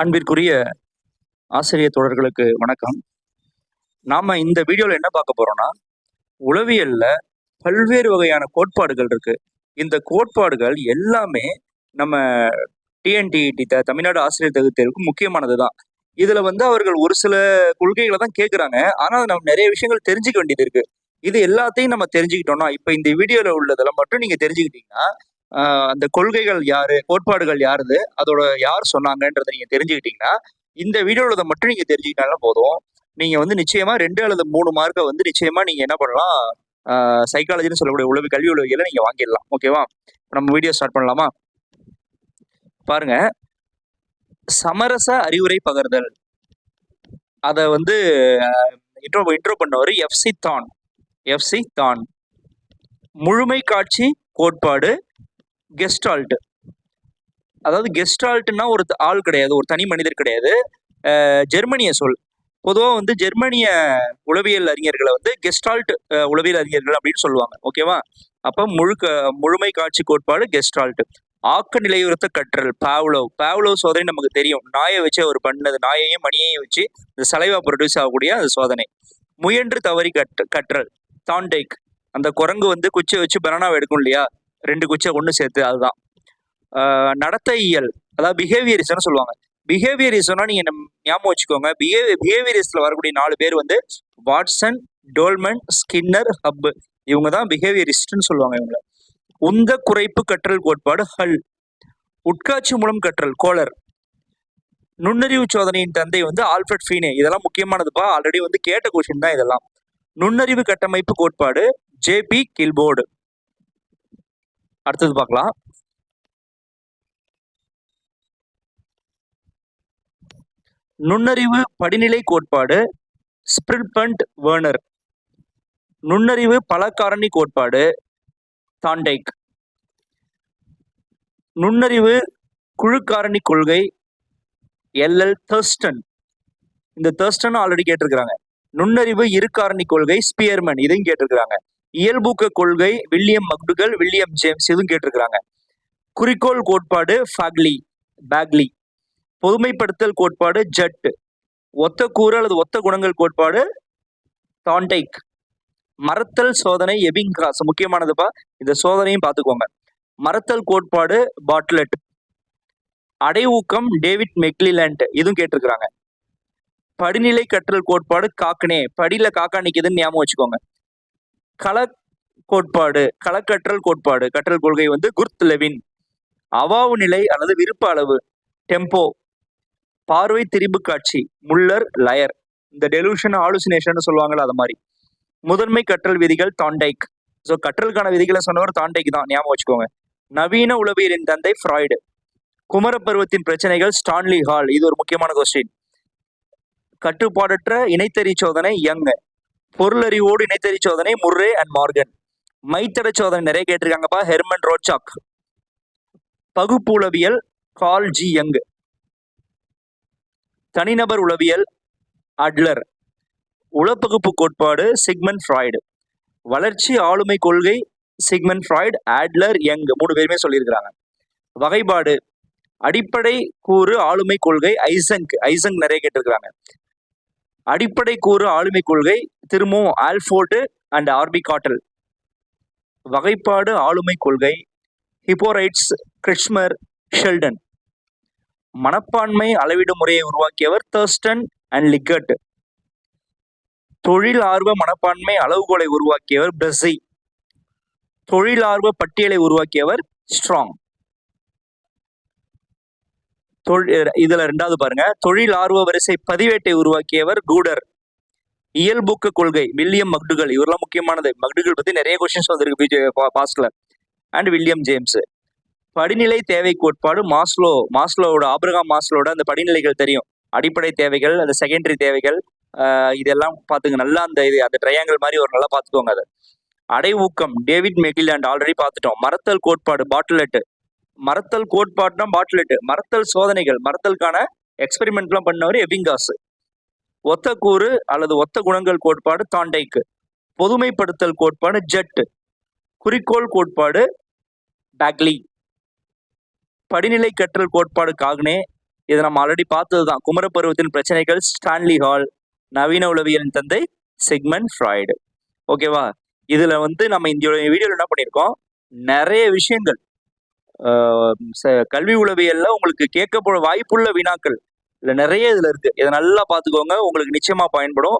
அன்பிற்குரிய ஆசிரியர் தோழர்களுக்கு வணக்கம். நாம இந்த வீடியோல என்ன பார்க்க போறோம்னா, உளவியல்ல பல்வேறு வகையான கோட்பாடுகள் இருக்கு. இந்த கோட்பாடுகள் எல்லாமே நம்ம டிஎன்டிஇடி தமிழ்நாடு ஆசிரியர் தகுதி தேர்வுக்கு முக்கியமானதுதான். இதுல அவர்கள் ஒரு சில கொள்கைகளை தான் கேட்குறாங்க. ஆனா நம்ம நிறைய விஷயங்கள் தெரிஞ்சுக்க வேண்டியது இருக்கு. இது எல்லாத்தையும் நம்ம தெரிஞ்சுக்கிட்டோம்னா, இப்ப இந்த வீடியோல உள்ளதெல்லாம் மட்டும் நீங்க தெரிஞ்சுக்கிட்டீங்கன்னா, அந்த கொள்கைகள் யாரு, கோட்பாடுகள் யாருது, அதோட யார் சொன்னாங்கன்றத நீங்க தெரிஞ்சுக்கிட்டீங்கன்னா, இந்த வீடியோல மட்டும் நீங்க தெரிஞ்சுக்கிட்டாலும் போதும். நீங்க நிச்சயமா 2 அல்லது 3 மார்க்க நிச்சயமா நீங்க என்ன பண்ணலாம், சைக்காலஜின்னு சொல்லக்கூடிய கல்வி உளவியலை நீங்க வாங்கிடலாம். ஓகேவா? நம்ம வீடியோ ஸ்டார்ட் பண்ணலாமா? பாருங்க, சமரச அறிவுரை பகர்தல். அத இன்ட்ரோ பண்ணவர் எஃப்சி தான். முழுமை காட்சி கோட்பாடு கெஸ்டால்ட். அதாவது கெஸ்டால்ட்னா ஒரு ஆள் கிடையாது, ஒரு தனி மனிதர் கிடையாது, ஜெர்மனிய சொல். பொதுவாக ஜெர்மனிய உளவியல் அறிஞர்களை கெஸ்டால்ட் உளவியல் அறிஞர்கள் அப்படின்னு சொல்லுவாங்க. ஓகேவா? அப்ப முழுமை காட்சி கோட்பாடு கெஸ்டால்ட். ஆக்க நிலையுறுத்த கற்றல் பாவ்லோவ் சோதனை நமக்கு தெரியும். நாயை வச்சு அவர் பண்ணது, நாயையும் மணியையும் வச்சு இந்த சலைவா ப்ரொடியூஸ் ஆகக்கூடிய அந்த சோதனை. முயன்று தவறி கற்றல் தாண்டைக். அந்த குரங்கு குச்சியை வச்சு பனானாவை எடுக்கும் இல்லையா, 2 குச்சியை ஒன்று சேர்த்து, அதுதான். நடத்தையியல், அதாவது பிஹேவியரிசம்னு சொல்லுவாங்க. பிஹேவியரிசம்னா நீங்க ஞாபகம் வச்சுக்கோங்க, பிஹேவியரிஸ்ட்ல வரக்கூடிய 4 பேர் வாட்சன், டோல்மன், ஸ்கின்னர், ஹப். இவங்க தான் பிஹேவியரிஸ்ட்னு சொல்லுவாங்க இவங்க. உந்த குறைப்பு கற்றல் கோட்பாடு ஹல். உட்காட்சி மூலம் கற்றல் கோலர். நுண்ணறிவு சோதனையின் தந்தை ஆல்ஃபிரட் ஃபீனே. இதெல்லாம் முக்கியமானதுப்பா, ஆல்ரெடி கேட்ட கொஸ்டின் தான் இதெல்லாம். நுண்ணறிவு கட்டமைப்பு கோட்பாடு ஜேபி கில்போர்டு. அடுத்தது பார்க்கலாம். நுண்ணறிவு படிநிலை கோட்பாடு ஸ்பிரில்பண்ட் வேர்னர். நுண்ணறிவு பல காரணி கோட்பாடு தாண்டைக். நுண்ணறிவு குழு காரணி கொள்கை எல்எல் தர்ஸ்டன். இந்த தர்ஸ்டன் ஆல்ரெடி கேட்டிருக்கிறாங்க. நுண்ணறிவு இரு காரணி கொள்கை ஸ்பியர்மன், இதையும் கேட்டிருக்கிறாங்க. இயல்பூக்க கொள்கை வில்லியம் மக்டுகல், வில்லியம் ஜேம்ஸ், இதுவும் கேட்டிருக்கிறாங்க. குறிக்கோள் கோட்பாடு பேக்லி. பொதுமைப்படுத்தல் கோட்பாடு ஜட். ஒத்த கூறு அல்லது ஒத்த குணங்கள் கோட்பாடு தாண்டைக். மரத்தல் சோதனை எபிங்காஸ், முக்கியமானதுப்பா, இந்த சோதனையும் பார்த்துக்கோங்க. மரத்தல் கோட்பாடு பாட்லெட். அடைவூக்கம் டேவிட் மெக்லிலேண்ட், இதுவும் கேட்டிருக்கிறாங்க. படிநிலை கற்றல் கோட்பாடு காக்கனே. படியில காக்கா நிக்குதுன்னு ஞாபகம் வச்சுக்கோங்க. களக்கற்றல் கோட்பாடு கற்றல் கொள்கை குர்த் லெவின். அவாவு நிலை அல்லது விருப்ப அளவு டெம்போ. பார்வை திரிபு காட்சி முல்லர் லயர். இந்த டெலூஷன் ஹாலுசினேஷன் சொல்லுவாங்கல்ல, அது மாதிரி. முதன்மை கற்றல் விதிகள் தாண்டைக். ஸோ கற்றலுக்கான விதிகளை சொன்னவர் தாண்டைக் தான், ஞாபகம் வச்சுக்கோங்க. நவீன உளவியலின் தந்தை ஃப்ராய்டு. குமரப்பருவத்தின் பிரச்சனைகள் ஸ்டான்லி ஹால், இது ஒரு முக்கியமான கொஸ்டின். கட்டுப்பாடற்ற இணைத்தறி சோதனை யங். பொருளறிவோடு இணைத்தறி சோதனை முர்ரே அண்ட் மார்கன். மைத்தட சோதனை நிறைய கேட்டிருக்காங்கப்பா, ஹெர்மன் ரோச்சாக். பகுப்பு உளவியல் கால் ஜி யங். தனிநபர் உளவியல் அட்லர். உளப்பகுப்பு கோட்பாடு சிக்மண்ட் ஃப்ராய்டு. வளர்ச்சி ஆளுமை கொள்கை சிக்மண்ட் ஃப்ராய்டு, ஆட்லர், யங், 3 பேருமே சொல்லியிருக்கிறாங்க. வகைப்பாடு அடிப்படை கூறு ஆளுமை கொள்கை ஐசங்க் நிறைய கேட்டிருக்கிறாங்க. அடிப்படை கூறு ஆளுமை கொள்கை திரும்பவும் ஆல்ஃபோர்டு அண்ட் ஆர்பி காட்டல். வகைப்பாடு ஆளுமை கொள்கை ஹிப்போரைட்ஸ், கிரிச்மர், ஷெல்டன். மனப்பான்மை அளவீடு முறையை உருவாக்கியவர் தர்ஸ்டன் அண்ட் லிகட். தொழில் ஆர்வ மனப்பான்மை அளவுகோலை உருவாக்கியவர் பிரஸி. தொழில் ஆர்வ பட்டியலை உருவாக்கியவர் ஸ்ட்ராங். இதுல 2வது பாருங்க, தொழில் ஆர்வ வரிசை பதிவேட்டை உருவாக்கியவர் கூடர். இயல்பூக்க கொள்கை வில்லியம் மக்டுகல், இவரெல்லாம் முக்கியமானது. மக்டுகல் பத்தி நிறைய கொஸ்டின்ஸ் வந்திருக்கு பாஸ்ட்ல. And William James. படிநிலை தேவை கோட்பாடு மாஸ்லோவோட, ஆபிரகாம் மாஸ்லோட அந்த படிநிலைகள் தெரியும். அடிப்படை தேவைகள், அந்த செகண்டரி தேவைகள், இதெல்லாம் பார்த்துங்க நல்லா. அந்த ட்ரையாங்கிள் மாதிரி ஒரு நல்லா பார்த்துக்கோங்க. அது அடைவூக்கம் டேவிட் மெக்லிலேண்ட், ஆல்ரெடி பார்த்துட்டோம். மரத்தல் கோட்பாடு பாட்லெட். மரத்தல் கோட்பாடுனா பாட்லெட். மரத்தல் சோதனைகள், மரத்தலுக்கான எக்ஸ்பெரிமெண்ட்லாம் பண்ணவர் எபிங்காஸ். ஒத்த கூறு அல்லது ஒத்த குணங்கள் கோட்பாடு தாண்டைக்கு. பொதுமைப்படுத்தல் கோட்பாடு ஜட். குறிக்கோள் கோட்பாடு பேக்லி. படிநிலை கற்றல் கோட்பாடு காக்னே. இதை நம்ம ஆல்ரெடி பார்த்ததுதான். குமரப்பருவத்தின் பிரச்சனைகள், ஸ்டான்லி ஹால், நவீன உளவியலின் தந்தை சிக்மண்ட் ஃப்ராய்டு. ஓகேவா? இதுல வந்து நம்ம இந்த வீடியோல என்ன பண்ணியிருக்கோம், நிறைய விஷயங்கள் கல்வி உளவியல்ல உங்களுக்கு கேட்க வாய்ப்புள்ள வினாக்கள் இதுல நிறைய இதுல இருக்கு. இதை நல்லா பாத்துக்கோங்க, உங்களுக்கு நிச்சயமா பயன்படும்.